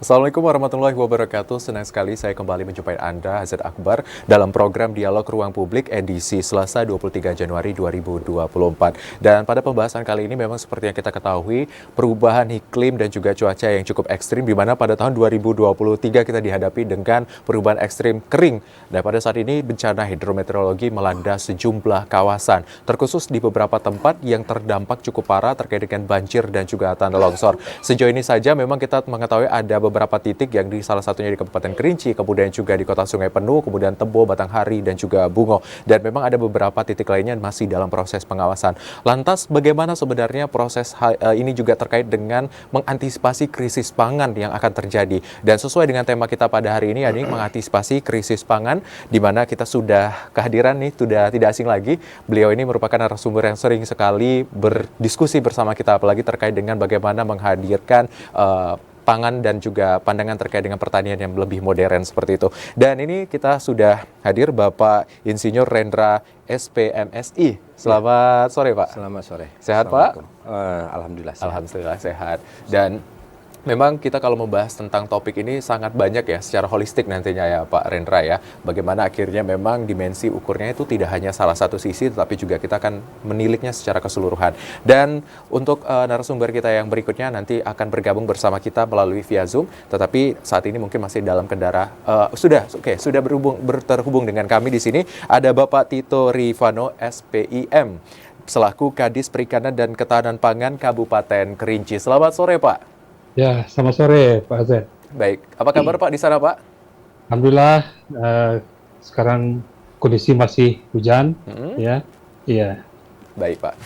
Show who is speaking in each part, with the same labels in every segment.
Speaker 1: Assalamualaikum warahmatullahi wabarakatuh. Senang sekali saya kembali menjumpai Anda, Hazard Akbar, dalam program Dialog Ruang Publik edisi Selasa 23 Januari 2024. Dan pada pembahasan kali ini memang seperti yang kita ketahui, perubahan iklim dan juga cuaca yang cukup ekstrim, di mana pada tahun 2023 kita dihadapi dengan perubahan ekstrim kering. Dan pada saat ini bencana hidrometeorologi melanda sejumlah kawasan, terkhusus di beberapa tempat yang terdampak cukup parah terkait dengan banjir dan juga tanah longsor. Sejauh ini saja memang kita mengetahui ada beberapa titik yang di salah satunya di Kabupaten Kerinci, kemudian juga di Kota Sungai Penuh, kemudian Tebo, Batanghari, dan juga Bungo. Dan memang ada beberapa titik lainnya masih dalam proses pengawasan. Lantas bagaimana sebenarnya proses ini juga terkait dengan mengantisipasi krisis pangan yang akan terjadi. Dan sesuai dengan tema kita pada hari ini, yakni mengantisipasi krisis pangan, di mana kita sudah kehadiran nih, sudah tidak asing lagi. Beliau ini merupakan narasumber yang sering sekali berdiskusi bersama kita, apalagi terkait dengan bagaimana menghadirkan pangan dan juga pandangan terkait dengan pertanian yang lebih modern seperti itu. Dan ini kita sudah hadir Bapak Insinyur Rendra SPMSI. Selamat sore Pak.
Speaker 2: Selamat sore.
Speaker 1: Sehat Pak?
Speaker 2: Alhamdulillah sehat.
Speaker 1: Alhamdulillah sehat. Dan memang kita kalau membahas tentang topik ini sangat banyak ya secara holistik nantinya ya Pak Rendra ya. Bagaimana akhirnya memang dimensi ukurnya itu tidak hanya salah satu sisi, tetapi juga kita akan meniliknya secara keseluruhan. Dan untuk narasumber kita yang berikutnya nanti akan bergabung bersama kita melalui via Zoom, tetapi saat ini mungkin masih dalam kendara. Sudah terhubung dengan kami di sini. Ada Bapak Tito Rifano SPIM selaku Kadis Perikanan dan Ketahanan Pangan Kabupaten Kerinci. Selamat sore Pak.
Speaker 3: Ya, selamat sore Pak Azad.
Speaker 1: Baik, apa kabar Pak di sana Pak?
Speaker 3: Alhamdulillah, sekarang kondisi masih hujan, ya, iya.
Speaker 1: Baik Pak.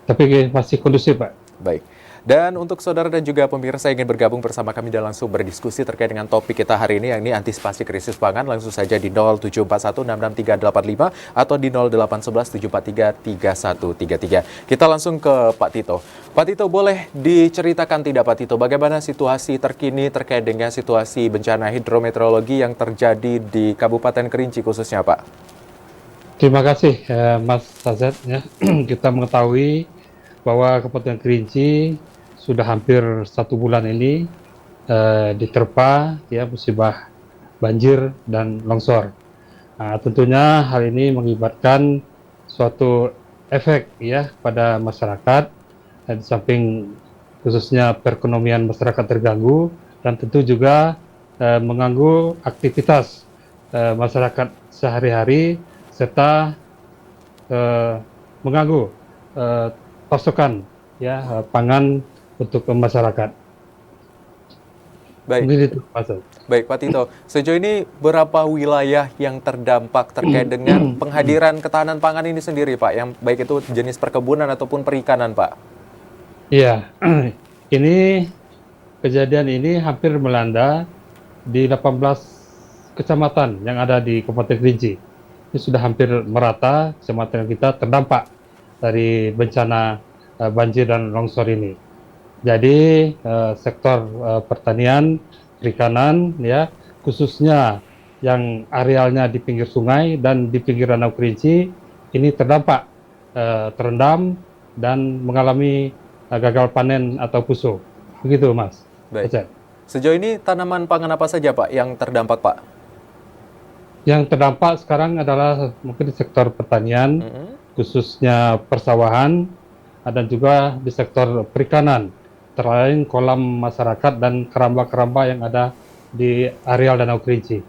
Speaker 3: Tapi masih kondusif Pak.
Speaker 1: Baik. Dan untuk saudara dan juga pemirsa yang ingin bergabung bersama kami dan langsung berdiskusi terkait dengan topik kita hari ini, yang ini antisipasi krisis pangan, langsung saja di 0741663385 atau di 0811743333. Kita langsung ke Pak Tito. Pak Tito, boleh diceritakan tidak Pak Tito, bagaimana situasi terkini terkait dengan situasi bencana hidrometeorologi yang terjadi di Kabupaten Kerinci khususnya Pak?
Speaker 3: Terima kasih Mas Azad. Ya. Kita mengetahui bahwa Kabupaten Kerinci sudah hampir 1 bulan ini diterpa ya musibah banjir dan longsor. Nah, tentunya hal ini mengakibatkan suatu efek ya pada masyarakat, di samping khususnya perekonomian masyarakat terganggu, dan tentu juga mengganggu aktivitas masyarakat sehari-hari, serta mengganggu pasokan ya pangan untuk masyarakat.
Speaker 1: Baik.
Speaker 3: Mungkin itu, Mas.
Speaker 1: Baik Pak Tito, sejauh ini berapa wilayah yang terdampak terkait dengan penghadiran ketahanan pangan ini sendiri Pak, yang baik itu jenis perkebunan ataupun perikanan Pak?
Speaker 3: Iya, ini kejadian ini hampir melanda di 18 kecamatan yang ada di Kabupaten Kerinci. Ini sudah hampir merata kecamatan kita terdampak dari bencana banjir dan longsor ini. Jadi sektor pertanian, perikanan, ya khususnya yang arealnya di pinggir sungai dan di pinggir Danau Kerinci ini terdampak terendam dan mengalami gagal panen atau puso. Begitu Mas.
Speaker 1: Baik. Sejauh ini tanaman pangan apa saja Pak yang terdampak Pak?
Speaker 3: Yang terdampak sekarang adalah mungkin di sektor pertanian, khususnya persawahan, dan juga di sektor perikanan, terlain kolam masyarakat dan keramba-keramba yang ada di areal Danau Kerinci.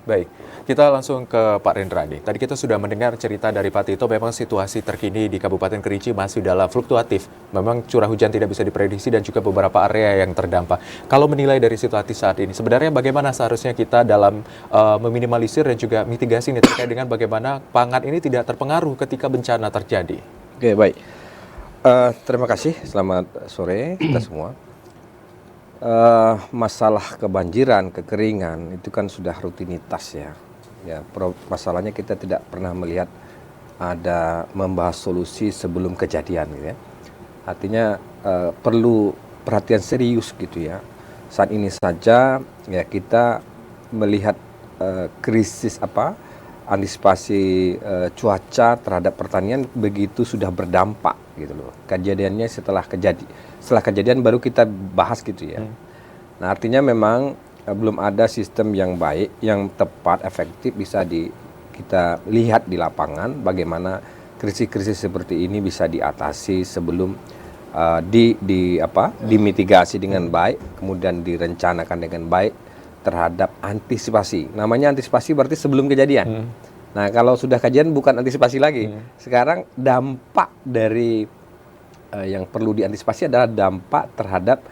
Speaker 1: Baik, kita langsung ke Pak Rendra nih. Tadi kita sudah mendengar cerita dari Pak Tito, memang situasi terkini di Kabupaten Kerinci masih dalam fluktuatif. Memang curah hujan tidak bisa diprediksi dan juga beberapa area yang terdampak. Kalau menilai dari situasi saat ini, sebenarnya bagaimana seharusnya kita dalam meminimalisir dan juga mitigasi nih terkait dengan bagaimana pangan ini tidak terpengaruh ketika bencana terjadi?
Speaker 2: Oke, baik. Terima kasih, selamat sore kita semua. Masalah kebanjiran, kekeringan itu kan sudah rutinitas ya. Masalahnya kita tidak pernah melihat ada membahas solusi sebelum kejadian gitu ya. Artinya perlu perhatian serius gitu ya. Saat ini saja ya kita melihat krisis antisipasi cuaca terhadap pertanian begitu sudah berdampak gitu loh. Kejadiannya setelah kejadian baru kita bahas gitu ya. Nah, artinya memang belum ada sistem yang baik, yang tepat, efektif bisa kita lihat di lapangan bagaimana krisis-krisis seperti ini bisa diatasi sebelum dimitigasi dengan baik, kemudian direncanakan dengan baik terhadap antisipasi. Namanya antisipasi berarti sebelum kejadian. Nah, kalau sudah kejadian bukan antisipasi lagi. Sekarang dampak dari yang perlu diantisipasi adalah dampak terhadap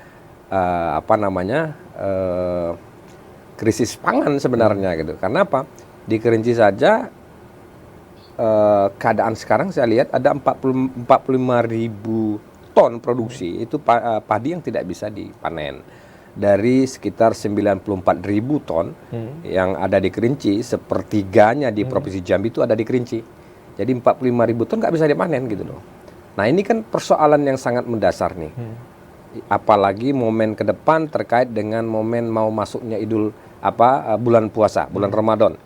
Speaker 2: krisis pangan sebenarnya gitu. Karena apa? Di Kerinci saja keadaan sekarang saya lihat ada 45.000 ton produksi itu padi yang tidak bisa dipanen. Dari sekitar 94.000 ton yang ada di Kerinci, sepertiganya di Provinsi Jambi itu ada di Kerinci. Jadi 45.000 ton nggak bisa dipanen gitu loh. Nah, ini kan persoalan yang sangat mendasar nih. Apalagi momen ke depan terkait dengan momen mau masuknya bulan puasa, bulan Ramadan.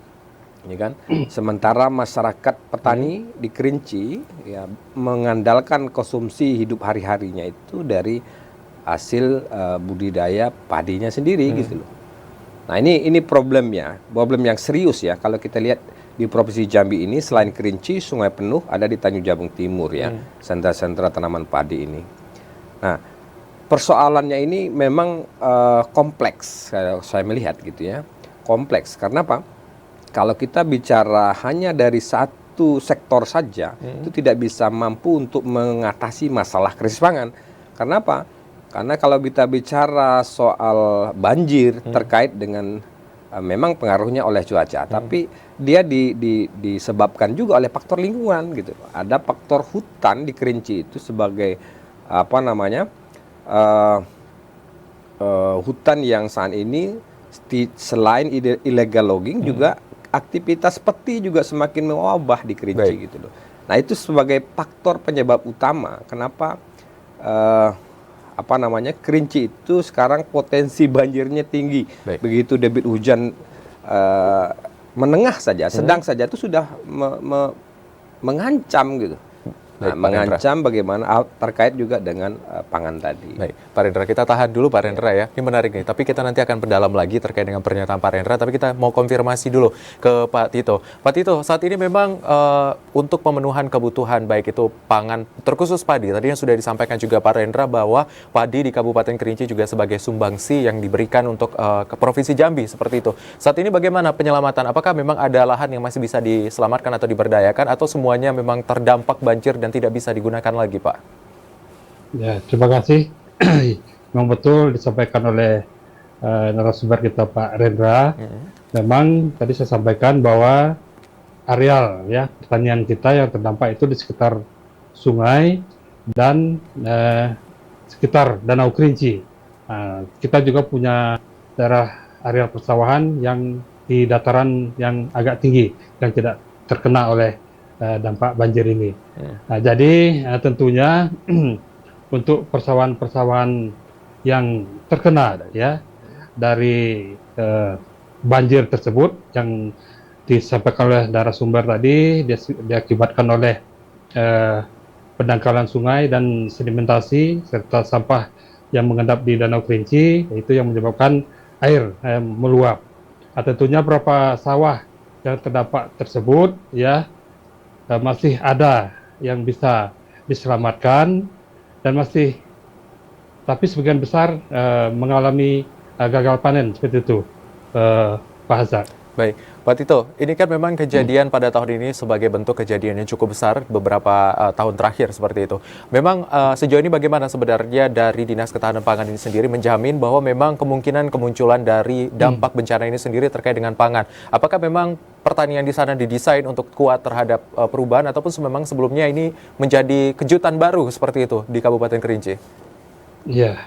Speaker 2: Ini kan sementara masyarakat petani di Kerinci ya mengandalkan konsumsi hidup hari-harinya itu dari hasil budidaya padinya sendiri gitu loh. Nah, ini problem yang serius ya. Kalau kita lihat di Provinsi Jambi ini selain Kerinci, Sungai Penuh ada di Tanjung Jabung Timur ya, sentra-sentra tanaman padi ini. Nah, persoalannya ini memang kompleks, saya melihat gitu ya, kompleks. Karena apa? Kalau kita bicara hanya dari satu sektor saja, itu tidak bisa mampu untuk mengatasi masalah krisis pangan. Karena apa? Karena kalau kita bicara soal banjir terkait dengan memang pengaruhnya oleh cuaca, tapi dia disebabkan juga oleh faktor lingkungan gitu. Ada faktor hutan di Kerinci itu sebagai hutan yang saat ini selain illegal logging juga aktivitas peti juga semakin mewabah di Kerinci gitu loh. Nah, itu sebagai faktor penyebab utama kenapa Kerinci itu sekarang potensi banjirnya tinggi. Begitu debit hujan menengah saja, sedang saja itu sudah mengancam gitu. Nah, mengancam bagaimana terkait juga dengan pangan tadi.
Speaker 1: Baik, Pak Rendra, kita tahan dulu Pak Rendra ya. Ini menarik nih, tapi kita nanti akan pendalam lagi terkait dengan pernyataan Pak Rendra, tapi kita mau konfirmasi dulu ke Pak Tito. Pak Tito, saat ini memang untuk pemenuhan kebutuhan baik itu pangan, terkhusus padi, tadi yang sudah disampaikan juga Pak Rendra bahwa padi di Kabupaten Kerinci juga sebagai sumbangsi yang diberikan untuk ke Provinsi Jambi, seperti itu. Saat ini bagaimana penyelamatan? Apakah memang ada lahan yang masih bisa diselamatkan atau diberdayakan, atau semuanya memang terdampak banjir dan tidak bisa digunakan lagi, Pak?
Speaker 3: Ya, terima kasih. Memang betul disampaikan oleh narasumber kita Pak Rendra. Memang tadi saya sampaikan bahwa areal ya pertanian kita yang terdampak itu di sekitar sungai dan sekitar Danau Kerinci. Kita juga punya daerah areal persawahan yang di dataran yang agak tinggi yang tidak terkena oleh dampak banjir ini. Nah, jadi tentunya untuk persawahan-persawahan yang terkena ya dari banjir tersebut yang disampaikan oleh narasumber tadi diakibatkan oleh pendangkalan sungai dan sedimentasi serta sampah yang mengendap di Danau Kerinci, itu yang menyebabkan air meluap. Tentunya beberapa sawah yang terdampak tersebut ya masih ada yang bisa diselamatkan dan tapi sebagian besar mengalami gagal panen seperti itu, Pak Hazard.
Speaker 1: Baik, Pak Tito, ini kan memang kejadian pada tahun ini sebagai bentuk kejadian yang cukup besar beberapa tahun terakhir seperti itu. Memang sejauh ini bagaimana sebenarnya dari Dinas Ketahanan Pangan ini sendiri menjamin bahwa memang kemungkinan kemunculan dari dampak bencana ini sendiri terkait dengan pangan? Apakah memang pertanian di sana didesain untuk kuat terhadap perubahan ataupun memang sebelumnya ini menjadi kejutan baru seperti itu di Kabupaten Kerinci?
Speaker 3: Iya,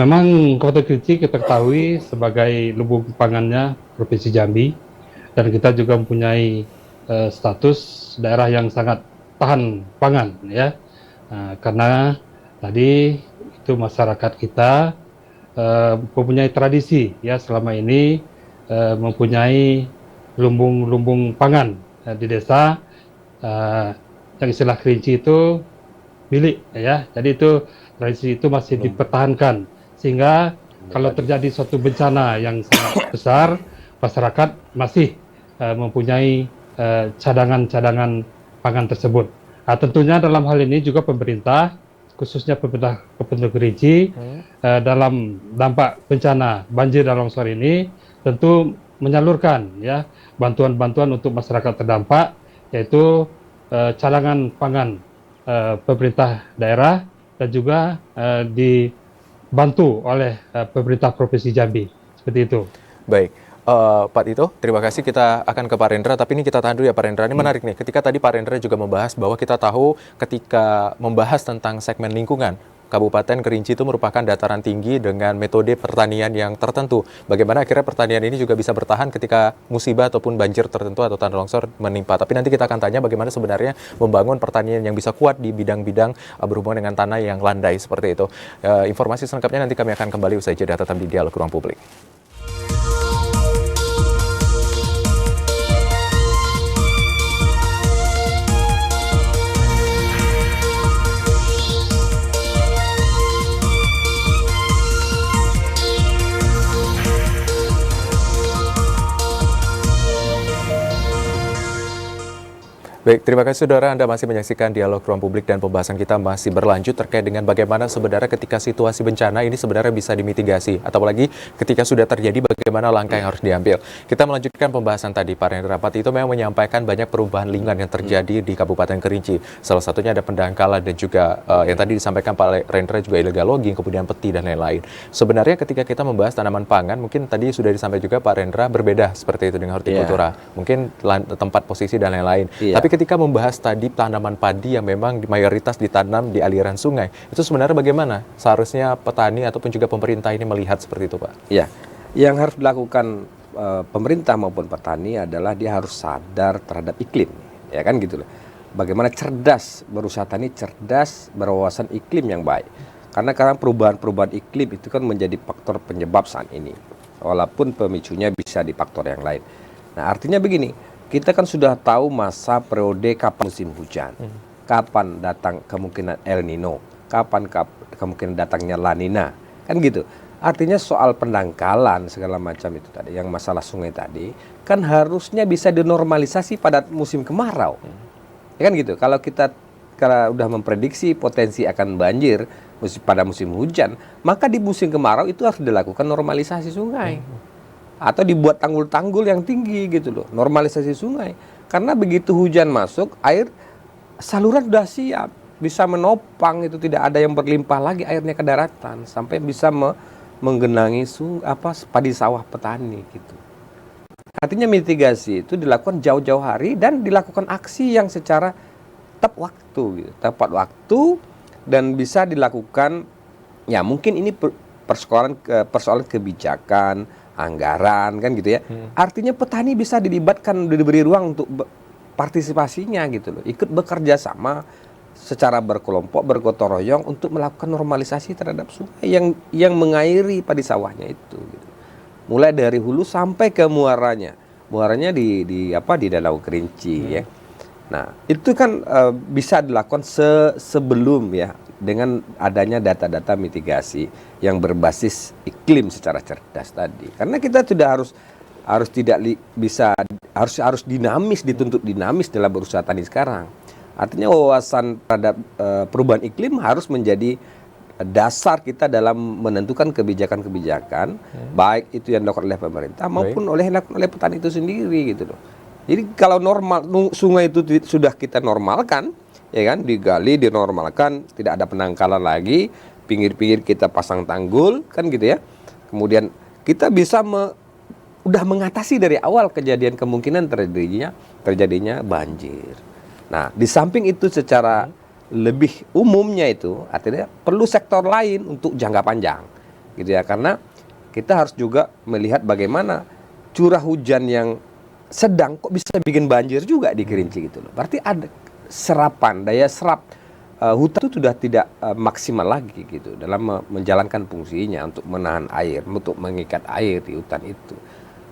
Speaker 3: memang Kabupaten Kerinci kita ketahui sebagai lumbung pangannya Provinsi Jambi, dan kita juga mempunyai status daerah yang sangat tahan pangan ya, karena tadi itu masyarakat kita mempunyai tradisi ya selama ini mempunyai lumbung pangan di desa yang istilah Kerinci itu milik ya, jadi itu tradisi itu masih dipertahankan sehingga kalau terjadi suatu bencana yang sangat besar, masyarakat masih mempunyai cadangan-cadangan pangan tersebut. Nah, tentunya dalam hal ini juga pemerintah, khususnya pemerintah Kabupaten Kerinci, dalam dampak bencana banjir dan longsor ini tentu menyalurkan ya bantuan-bantuan untuk masyarakat terdampak, yaitu cadangan pangan pemerintah daerah dan juga dibantu oleh pemerintah Provinsi Jambi. Seperti itu.
Speaker 1: Baik. Pak Tito, terima kasih. Kita akan ke Pak Rendra, tapi ini kita tahan dulu ya Pak Rendra. Ini menarik nih, ketika tadi Pak Rendra juga membahas bahwa kita tahu ketika membahas tentang segmen lingkungan, Kabupaten Kerinci itu merupakan dataran tinggi dengan metode pertanian yang tertentu. Bagaimana akhirnya pertanian ini juga bisa bertahan ketika musibah ataupun banjir tertentu atau tanah longsor menimpa. Tapi nanti kita akan tanya bagaimana sebenarnya membangun pertanian yang bisa kuat di bidang-bidang berhubungan dengan tanah yang landai seperti itu. Informasi selengkapnya nanti kami akan kembali usai jeda, tetap di Dialog Ruang Publik. Baik, terima kasih saudara, Anda masih menyaksikan Dialog Ruang Publik dan pembahasan kita masih berlanjut terkait dengan bagaimana sebenarnya ketika situasi bencana ini sebenarnya bisa dimitigasi, atau lagi ketika sudah terjadi bagaimana langkah yang harus diambil. Kita melanjutkan pembahasan tadi, Pak Rendra. Pak Tito memang menyampaikan banyak perubahan lingkungan yang terjadi di Kabupaten Kerinci. Salah satunya ada pendangkalan dan juga yang tadi disampaikan Pak Rendra juga illegal logging, kemudian peti dan lain-lain. Sebenarnya ketika kita membahas tanaman pangan, mungkin tadi sudah disampaikan juga Pak Rendra berbeda seperti itu dengan hortikultura. Mungkin tempat posisi dan lain-lain. Tapi ketika membahas tadi tanaman padi yang memang mayoritas ditanam di aliran sungai, itu sebenarnya bagaimana seharusnya petani ataupun juga pemerintah ini melihat seperti itu, Pak?
Speaker 2: Ya, yang harus dilakukan pemerintah maupun petani adalah dia harus sadar terhadap iklim, ya kan gitu loh. Bagaimana cerdas berusaha tani, cerdas berwawasan iklim yang baik. Karena perubahan-perubahan iklim itu kan menjadi faktor penyebab saat ini, walaupun pemicunya bisa di faktor yang lain. Nah, artinya begini. Kita kan sudah tahu masa periode kapan musim hujan, kapan datang kemungkinan El Nino, kapan kemungkinan datangnya La Nina, kan gitu. Artinya soal pendangkalan segala macam itu tadi, yang masalah sungai tadi, kan harusnya bisa dinormalisasi pada musim kemarau, ya kan gitu. Kalau udah memprediksi potensi akan banjir pada musim hujan, maka di musim kemarau itu harus dilakukan normalisasi sungai. Atau dibuat tanggul-tanggul yang tinggi gitu loh, normalisasi sungai. Karena begitu hujan masuk, air saluran sudah siap, bisa menopang, itu tidak ada yang berlimpah lagi airnya ke daratan sampai bisa menggenangi padi sawah petani gitu. Artinya mitigasi itu dilakukan jauh-jauh hari dan dilakukan aksi yang secara tepat waktu dan bisa dilakukan, ya mungkin ini persoalan kebijakan, anggaran kan gitu ya. Artinya petani bisa dilibatkan, diberi ruang untuk partisipasinya gitu loh. Ikut bekerja sama secara berkelompok, bergotong royong untuk melakukan normalisasi terhadap sungai yang mengairi padi sawahnya itu gitu. Mulai dari hulu sampai ke muaranya. Muaranya di Danau Kerinci ya. Nah, itu kan bisa dilakukan sebelum ya, dengan adanya data-data mitigasi yang berbasis iklim secara cerdas tadi. Karena kita harus dinamis, dituntut dinamis dalam berusaha tani sekarang. Artinya wawasan terhadap perubahan iklim harus menjadi dasar kita dalam menentukan kebijakan-kebijakan, baik itu yang dilakukan oleh pemerintah maupun oleh petani itu sendiri gitu loh. Jadi kalau sungai itu sudah kita normalkan, ya kan, digali, dinormalkan, tidak ada penangkalan lagi, pinggir-pinggir kita pasang tanggul, kan gitu ya. Kemudian kita bisa udah mengatasi dari awal kemungkinan terjadinya banjir. Nah, di samping itu secara lebih umumnya itu artinya perlu sektor lain untuk jangka panjang, gitu ya. Karena kita harus juga melihat bagaimana curah hujan yang sedang kok bisa bikin banjir juga di Kerinci gitu loh. Berarti ada daya serap hutan itu sudah tidak maksimal lagi gitu dalam menjalankan fungsinya untuk menahan air, untuk mengikat air di hutan itu.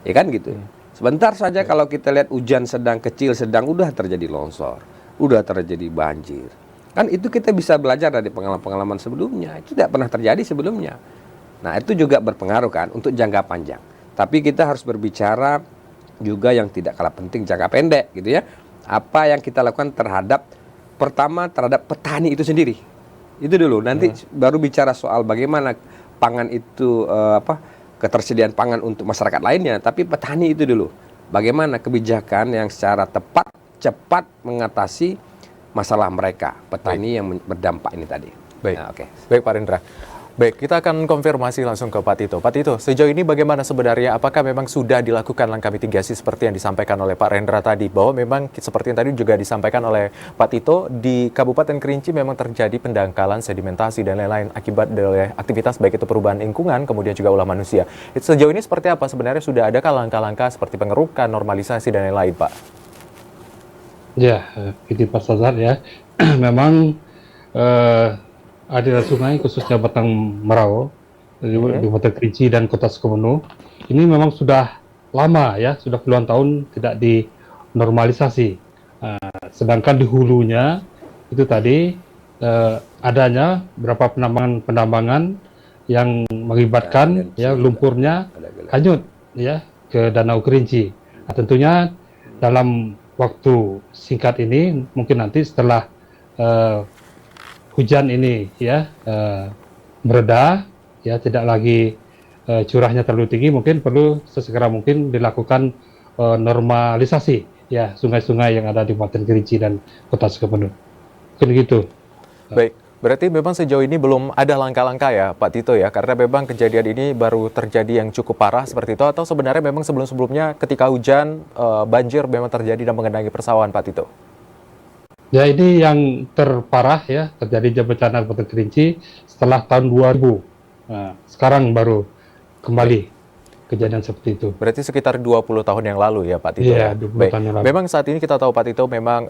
Speaker 2: Ya kan gitu. Sebentar saja kalau kita lihat hujan sedang, kecil, sedang, udah terjadi longsor, udah terjadi banjir. Kan itu kita bisa belajar dari pengalaman-pengalaman sebelumnya. Itu tidak pernah terjadi sebelumnya. Nah, itu juga berpengaruh kan untuk jangka panjang. Tapi kita harus berbicara juga yang tidak kalah penting jangka pendek gitu ya. Apa yang kita lakukan terhadap petani itu sendiri. Itu dulu. Nanti baru bicara soal bagaimana pangan itu ketersediaan pangan untuk masyarakat lainnya, tapi petani itu dulu. Bagaimana kebijakan yang secara tepat, cepat mengatasi masalah mereka, petani yang berdampak ini tadi.
Speaker 1: Baik,
Speaker 2: Nah, oke.
Speaker 1: Baik Pak Rendra. Baik, kita akan konfirmasi langsung ke Pak Tito. Pak Tito, sejauh ini bagaimana sebenarnya, apakah memang sudah dilakukan langkah mitigasi seperti yang disampaikan oleh Pak Rendra tadi, bahwa memang seperti yang tadi juga disampaikan oleh Pak Tito, di Kabupaten Kerinci memang terjadi pendangkalan, sedimentasi, dan lain-lain akibat dari aktivitas baik itu perubahan lingkungan, kemudian juga ulah manusia. Sejauh ini seperti apa sebenarnya, sudah adakah langkah-langkah seperti pengerukan, normalisasi, dan lain-lain, Pak?
Speaker 3: Ya, gitu Pak Sazar ya. Memang aliran sungai khususnya Batang Merau di Kabupaten Kerinci dan Kota Sukomono ini memang sudah lama ya, sudah puluhan tahun tidak dinormalisasi. Sedangkan di hulunya itu tadi adanya beberapa penambangan yang mengakibatkan ya lumpurnya hanyut ya ke Danau Kerinci. Nah, tentunya dalam waktu singkat ini mungkin nanti setelah hujan ini ya mereda ya, tidak lagi curahnya terlalu tinggi, mungkin perlu sesegera mungkin dilakukan normalisasi ya sungai-sungai yang ada di Kabupaten Kerinci dan Kota Sukomono. Mungkin gitu.
Speaker 1: Baik, berarti memang sejauh ini belum ada langkah-langkah ya Pak Tito ya, karena memang kejadian ini baru terjadi yang cukup parah seperti itu, atau sebenarnya memang sebelum-sebelumnya ketika hujan banjir memang terjadi dan mengenangi persawahan Pak Tito?
Speaker 3: Ya, ini yang terparah ya, terjadi bencana Kabupaten Kerinci setelah tahun 2000. Nah, sekarang baru kembali kejadian seperti itu.
Speaker 1: Berarti sekitar 20 tahun yang lalu ya Pak Tito?
Speaker 3: Iya,
Speaker 1: ya?
Speaker 3: 20
Speaker 1: Baik.
Speaker 3: tahun yang lalu.
Speaker 1: Memang saat ini kita tahu Pak Tito memang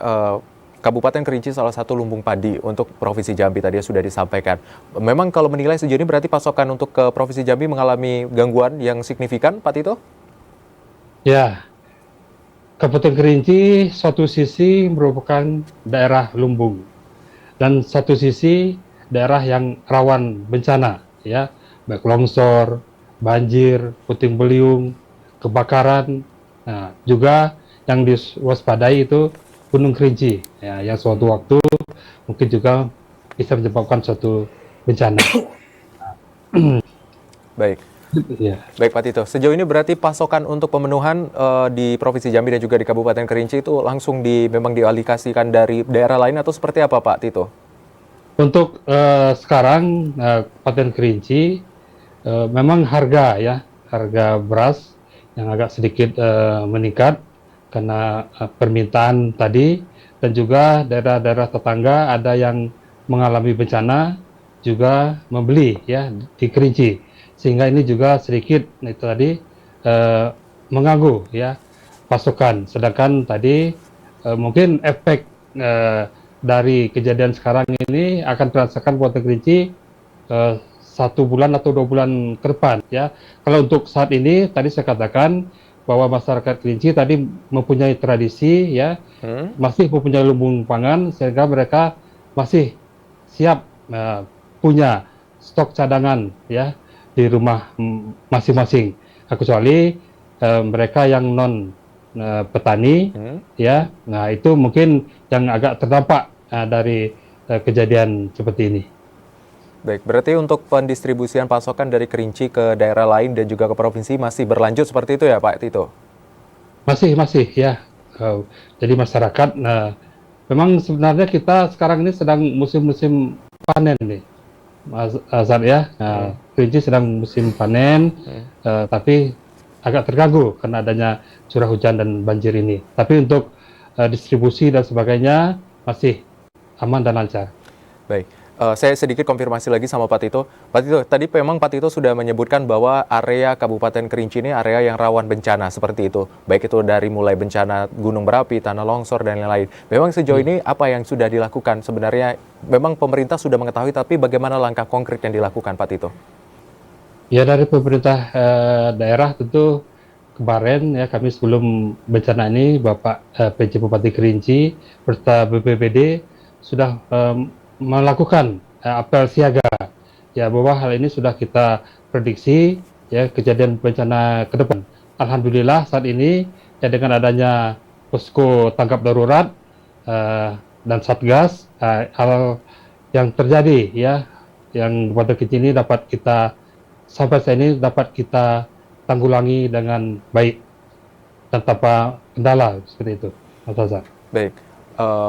Speaker 1: Kabupaten Kerinci salah satu lumbung padi untuk Provinsi Jambi, tadi sudah disampaikan. Memang kalau menilai sejauh ini berarti pasokan untuk ke Provinsi Jambi mengalami gangguan yang signifikan Pak Tito?
Speaker 3: Ya, Kabupaten Kerinci satu sisi merupakan daerah lumbung dan satu sisi daerah yang rawan bencana ya, baik longsor, banjir, puting beliung, kebakaran. Nah, juga yang diwaspadai itu Gunung Kerinci ya, yang suatu waktu mungkin juga bisa menyebabkan suatu bencana.
Speaker 1: Baik.
Speaker 3: Ya.
Speaker 1: Baik Pak Tito, sejauh ini berarti pasokan untuk pemenuhan di Provinsi Jambi dan juga di Kabupaten Kerinci itu langsung memang dialokasikan dari daerah lain atau seperti apa Pak Tito?
Speaker 3: Untuk sekarang Kabupaten Kerinci memang harga beras yang agak sedikit meningkat karena permintaan tadi, dan juga daerah-daerah tetangga ada yang mengalami bencana juga membeli ya di Kerinci, sehingga ini juga sedikit itu tadi mengganggu ya pasokan. Sedangkan tadi mungkin efek dari kejadian sekarang ini akan dirasakan Kabupaten Kerinci 1 bulan atau 2 bulan ke depan ya. Kalau untuk saat ini tadi saya katakan bahwa masyarakat Kerinci tadi mempunyai tradisi ya, masih mempunyai lumbung pangan, sehingga mereka masih siap punya stok cadangan ya di rumah masing-masing. Kecuali mereka yang non petani ya, nah itu mungkin yang agak terdampak dari kejadian seperti ini.
Speaker 1: Baik, berarti untuk pendistribusian pasokan dari Kerinci ke daerah lain dan juga ke provinsi masih berlanjut seperti itu ya Pak Tito?
Speaker 3: Masih ya. Jadi masyarakat, memang sebenarnya kita sekarang ini sedang musim-musim panen nih, Mas Azhar ya. Kerinci sedang musim panen, tapi agak terganggu karena adanya curah hujan dan banjir ini. Tapi untuk distribusi dan sebagainya masih aman dan lancar.
Speaker 1: Baik. Saya sedikit konfirmasi lagi sama Pak Tito. Pak Tito, tadi memang Pak Tito sudah menyebutkan bahwa area Kabupaten Kerinci ini area yang rawan bencana seperti itu. Baik itu dari mulai bencana gunung berapi, tanah longsor, dan lain-lain. Memang sejauh ini apa yang sudah dilakukan? Sebenarnya memang pemerintah sudah mengetahui, tapi bagaimana langkah konkret yang dilakukan Pak Tito?
Speaker 3: Ya, dari pemerintah daerah tentu kemarin ya, kami sebelum bencana ini Bapak PJ Bupati Kerinci beserta BPBD sudah melakukan apel siaga ya, bahwa hal ini sudah kita prediksi ya kejadian bencana ke depan. Alhamdulillah saat ini ya dengan adanya posko tanggap darurat dan satgas, hal yang terjadi ya yang pada kecil ini dapat kita sampai saat ini dapat kita tanggulangi dengan baik dan tanpa kendala seperti itu, Mas Azhar.
Speaker 1: Baik,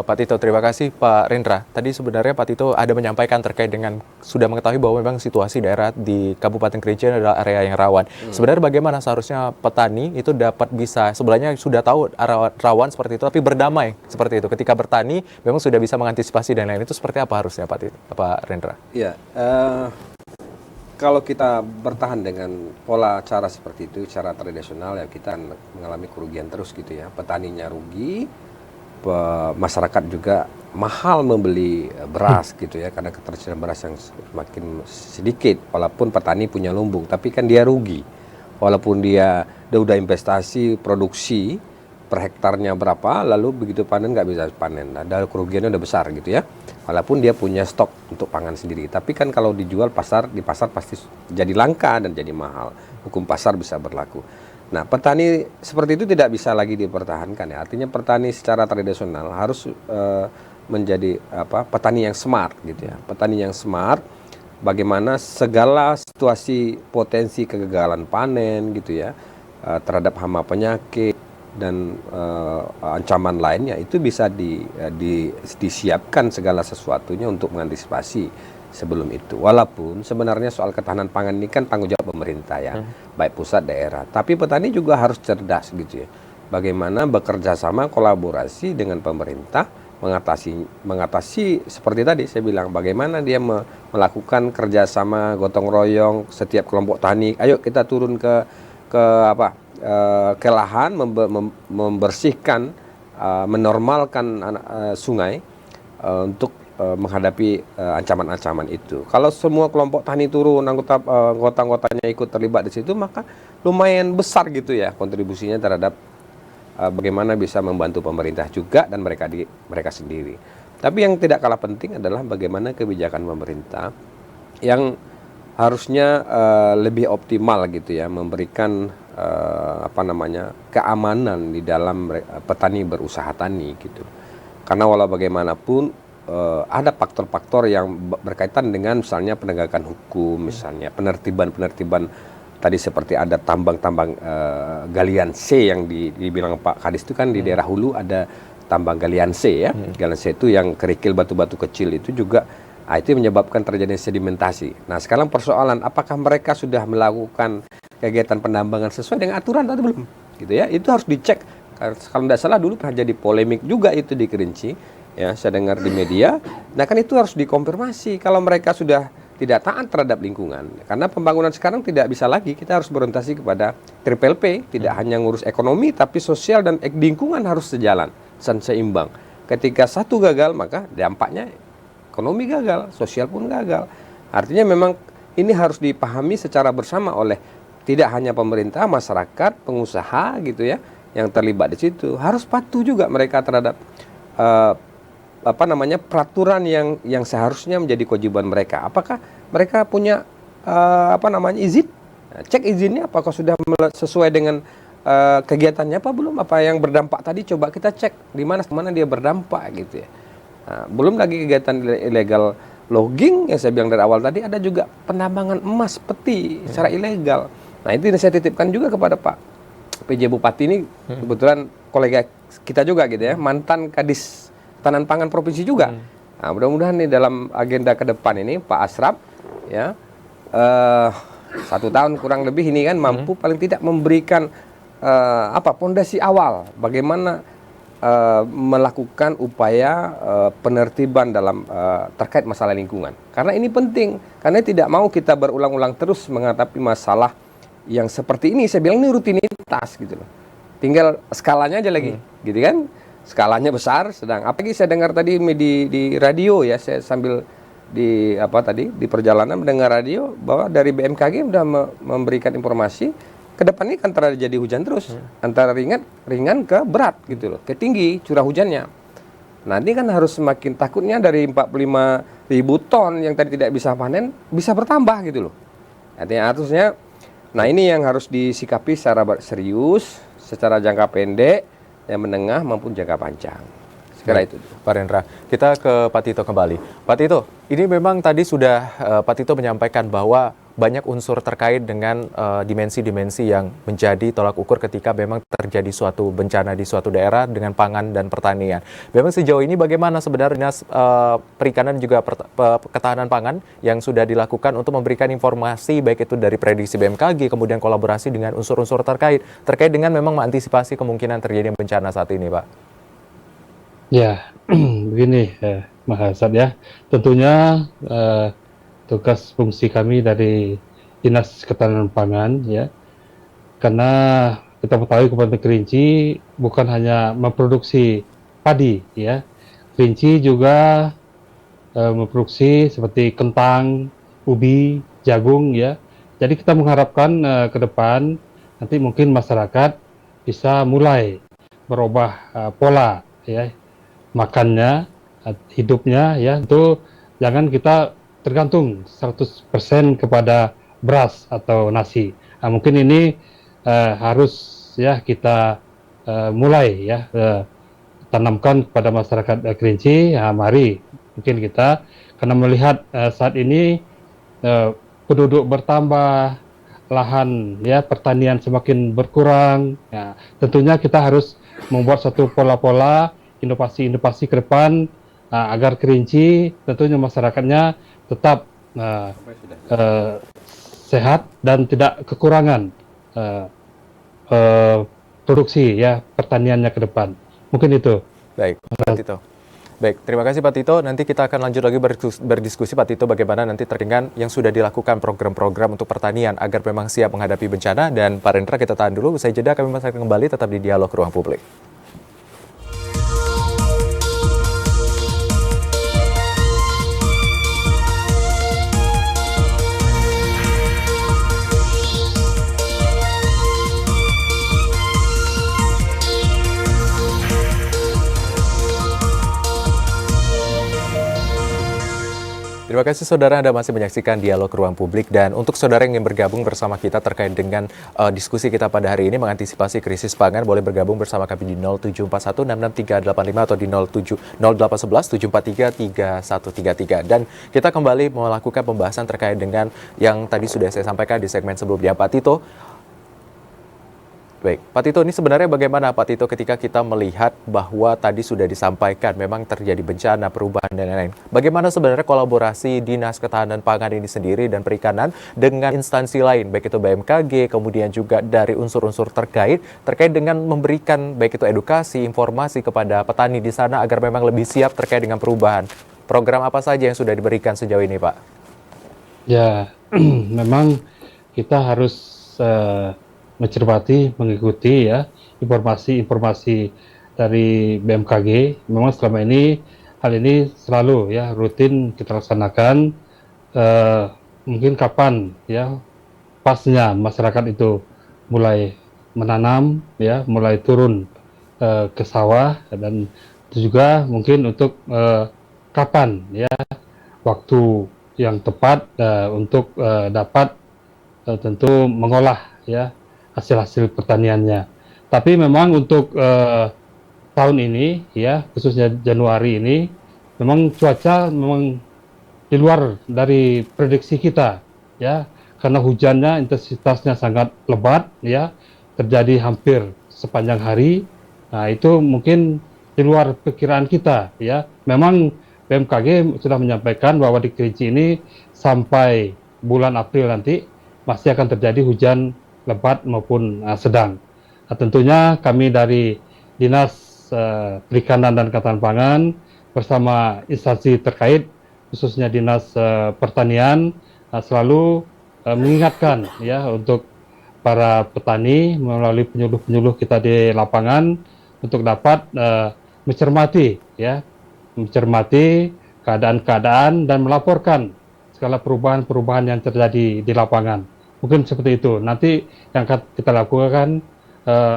Speaker 1: Pak Tito, terima kasih. Pak Rendra, tadi sebenarnya Pak Tito ada menyampaikan terkait dengan sudah mengetahui bahwa memang situasi daerah di Kabupaten Kerinci adalah area yang rawan. Sebenarnya bagaimana seharusnya petani itu dapat bisa, sebenarnya sudah tahu rawan seperti itu, tapi berdamai seperti itu. Ketika bertani, memang sudah bisa mengantisipasi dan lain itu seperti apa harusnya Pak Tito, Pak Rendra?
Speaker 2: Iya, kalau kita bertahan dengan pola cara seperti itu, cara tradisional ya kita akan mengalami kerugian terus gitu ya. Petaninya rugi, masyarakat juga mahal membeli beras gitu ya, karena ketersediaan beras yang semakin sedikit. Walaupun petani punya lumbung, tapi kan dia rugi. Walaupun dia udah investasi produksi per hektarnya berapa, lalu begitu panen nggak bisa panen. Nah, kerugiannya udah besar gitu ya. Walaupun dia punya stok untuk pangan sendiri, tapi kan kalau dijual di pasar pasti jadi langka dan jadi mahal. Hukum pasar bisa berlaku. Nah, petani seperti itu tidak bisa lagi dipertahankan ya. Artinya petani secara tradisional harus menjadi petani yang smart gitu ya. Petani yang smart, bagaimana segala situasi potensi kegagalan panen gitu ya, terhadap hama penyakit dan ancaman lainnya itu bisa disiapkan segala sesuatunya untuk mengantisipasi sebelum itu. Walaupun sebenarnya soal ketahanan pangan ini kan tanggung jawab pemerintah ya, baik pusat daerah. Tapi petani juga harus cerdas gitu ya. Bagaimana bekerja sama kolaborasi dengan pemerintah mengatasi seperti tadi saya bilang, bagaimana dia melakukan kerjasama gotong royong setiap kelompok tani. Ayo kita turun ke lahan, membersihkan, menormalkan sungai untuk menghadapi ancaman-ancaman itu. Kalau semua kelompok tani turun, anggota-anggotanya ikut terlibat di situ, maka lumayan besar gitu ya kontribusinya terhadap bagaimana bisa membantu pemerintah juga dan mereka sendiri. Tapi yang tidak kalah penting adalah bagaimana kebijakan pemerintah yang harusnya lebih optimal gitu ya, memberikan keamanan di dalam petani berusaha tani gitu. Karena walau bagaimanapun ada faktor-faktor yang berkaitan dengan misalnya penegakan hukum, misalnya penertiban tadi seperti ada tambang-tambang galian C yang dibilang Pak Kadis itu kan di daerah hulu ada tambang galian C ya. Galian C itu yang kerikil batu-batu kecil itu juga itu menyebabkan terjadi sedimentasi. Nah, sekarang persoalan apakah mereka sudah melakukan kegiatan penambangan sesuai dengan aturan atau belum? Gitu ya. Itu harus dicek. Kalau tidak salah dulu pernah jadi polemik juga itu di Kerinci. Ya, saya dengar di media. Nah, kan itu harus dikonfirmasi kalau mereka sudah tidak taat terhadap lingkungan. Karena pembangunan sekarang tidak bisa lagi, kita harus berorientasi kepada Triple P, tidak hanya ngurus ekonomi, tapi sosial dan lingkungan harus sejalan, seimbang. Ketika satu gagal, maka dampaknya ekonomi gagal, sosial pun gagal. Artinya memang ini harus dipahami secara bersama oleh tidak hanya pemerintah, masyarakat, pengusaha gitu ya, yang terlibat di situ. Harus patuh juga mereka terhadap peraturan yang seharusnya menjadi kewajiban mereka. Apakah mereka punya izin? Nah, cek izinnya apakah sudah sesuai dengan kegiatannya apa belum? Apa yang berdampak tadi coba kita cek di mana dia berdampak gitu ya. Nah, belum lagi kegiatan ilegal logging yang saya bilang dari awal tadi, ada juga penambangan emas peti secara ilegal. Nah, itu saya titipkan juga kepada Pak PJ Bupati ini, kebetulan kolega kita juga gitu ya, mantan Kadis Tanan Pangan Provinsi juga. Nah, mudah-mudahan nih dalam agenda ke depan ini Pak Asraf ya 1 tahun kurang lebih ini kan mampu paling tidak memberikan pondasi awal bagaimana melakukan upaya penertiban dalam terkait masalah lingkungan. Karena ini penting, karena tidak mau kita berulang-ulang terus menghadapi masalah yang seperti ini. Saya bilang ini rutinitas gitu loh. Tinggal skalanya aja lagi, gitu kan? Skalanya besar, sedang. Apalagi saya dengar tadi di radio ya, saya sambil di perjalanan mendengar radio bahwa dari BMKG sudah memberikan informasi ke depan ini kan terjadi hujan terus, antara ringan ke berat gitu loh, ke tinggi curah hujannya. Nanti kan harus semakin takutnya dari 45.000 ton yang tadi tidak bisa panen bisa bertambah gitu loh. Artinya nah ini yang harus disikapi secara serius, secara jangka pendek, yang menengah maupun jangka panjang. Sekira itu.
Speaker 1: Pak Rendra, kita ke Pak Tito kembali. Pak Tito, ini memang tadi sudah Pak Tito menyampaikan bahwa banyak unsur terkait dengan dimensi-dimensi yang menjadi tolak ukur ketika memang terjadi suatu bencana di suatu daerah dengan pangan dan pertanian. Memang sejauh ini bagaimana sebenarnya Dinas Perikanan dan juga Ketahanan Pangan yang sudah dilakukan untuk memberikan informasi baik itu dari prediksi BMKG kemudian kolaborasi dengan unsur-unsur terkait dengan memang mengantisipasi kemungkinan terjadi bencana saat ini, Pak?
Speaker 3: Ya, begini, Mas Hasan ya. Tentunya tugas fungsi kami dari Dinas Ketahanan Pangan ya, karena kita ketahui Kabupaten Kerinci bukan hanya memproduksi padi ya, Kerinci juga memproduksi seperti kentang, ubi, jagung ya. Jadi kita mengharapkan ke depan nanti mungkin masyarakat bisa mulai berubah pola ya makannya, hidupnya ya, itu jangan kita tergantung 100% kepada beras atau nasi. Nah, mungkin ini harus ya kita mulai ya tanamkan kepada masyarakat Kerinci. Nah, mari mungkin kita karena melihat saat ini penduduk bertambah, lahan ya pertanian semakin berkurang. Ya, tentunya kita harus membuat satu pola-pola inovasi-inovasi ke depan agar Kerinci tentunya masyarakatnya tetap sehat dan tidak kekurangan produksi ya pertaniannya ke depan. Mungkin itu.
Speaker 1: Baik, Pak Tito. Baik, terima kasih Pak Tito. Nanti kita akan lanjut lagi berdiskusi Pak Tito bagaimana nanti terkait yang sudah dilakukan program-program untuk pertanian agar memang siap menghadapi bencana. Dan Pak Rendra kita tahan dulu. Usai jeda kami masih akan kembali tetap di Dialog Ruang Publik. Terima kasih saudara Anda masih menyaksikan Dialog Ruang Publik, dan untuk saudara yang ingin bergabung bersama kita terkait dengan diskusi kita pada hari ini mengantisipasi krisis pangan, boleh bergabung bersama kami di 0741666385 atau di 081174333133. Dan kita kembali melakukan pembahasan terkait dengan yang tadi sudah saya sampaikan di segmen sebelumnya, Pak Tito. Baik, Pak Tito, ini sebenarnya bagaimana Pak Tito ketika kita melihat bahwa tadi sudah disampaikan memang terjadi bencana, perubahan dan lain-lain. Bagaimana sebenarnya kolaborasi Dinas Ketahanan Pangan ini sendiri dan Perikanan dengan instansi lain, baik itu BMKG, kemudian juga dari unsur-unsur terkait dengan memberikan baik itu edukasi, informasi kepada petani di sana agar memang lebih siap terkait dengan perubahan. Program apa saja yang sudah diberikan sejauh ini, Pak?
Speaker 3: Ya, memang kita harus mencermati, mengikuti ya informasi-informasi dari BMKG. Memang selama ini hal ini selalu ya rutin kita laksanakan. Mungkin kapan ya pasnya masyarakat itu mulai menanam ya, mulai turun ke sawah, dan itu juga mungkin untuk kapan ya waktu yang tepat untuk dapat tentu mengolah ya hasil-hasil pertaniannya. Tapi memang untuk tahun ini ya, khususnya Januari ini, memang cuaca memang di luar dari prediksi kita ya, karena hujannya intensitasnya sangat lebat ya, terjadi hampir sepanjang hari. Nah, itu mungkin di luar perkiraan kita ya. Memang BMKG sudah menyampaikan bahwa di Kerinci ini sampai bulan April nanti masih akan terjadi hujan lebat maupun sedang. Nah, tentunya kami dari Dinas Perikanan dan Ketahanan Pangan bersama instansi terkait, khususnya Dinas Pertanian, selalu mengingatkan ya untuk para petani melalui penyuluh-penyuluh kita di lapangan untuk dapat mencermati keadaan-keadaan dan melaporkan segala perubahan-perubahan yang terjadi di lapangan. Mungkin seperti itu. Nanti yang akan kita lakukan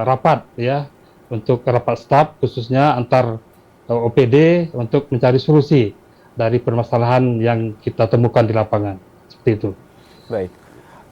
Speaker 3: rapat ya, untuk rapat staf khususnya antar OPD untuk mencari solusi dari permasalahan yang kita temukan di lapangan. Seperti itu.
Speaker 1: Baik.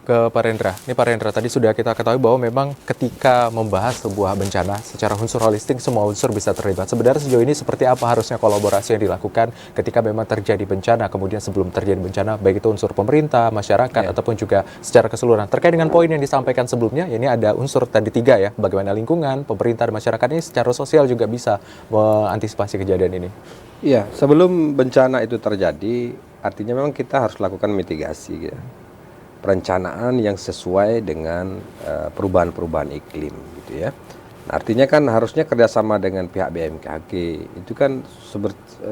Speaker 1: ke Pak Rendra. Ini Pak Rendra, tadi sudah kita ketahui bahwa memang ketika membahas sebuah bencana secara unsur holistik semua unsur bisa terlibat. Sebenarnya sejauh ini seperti apa harusnya kolaborasi yang dilakukan ketika memang terjadi bencana, kemudian sebelum terjadi bencana, baik itu unsur pemerintah, masyarakat, ataupun juga secara keseluruhan. Terkait dengan poin yang disampaikan sebelumnya, ini ada unsur tadi 3 ya, bagaimana lingkungan, pemerintah, dan masyarakat ini secara sosial juga bisa mengantisipasi kejadian ini.
Speaker 2: Iya, sebelum bencana itu terjadi, artinya memang kita harus lakukan mitigasi ya. Perencanaan yang sesuai dengan perubahan-perubahan iklim gitu ya. Nah, artinya kan harusnya kerjasama dengan pihak BMKG itu kan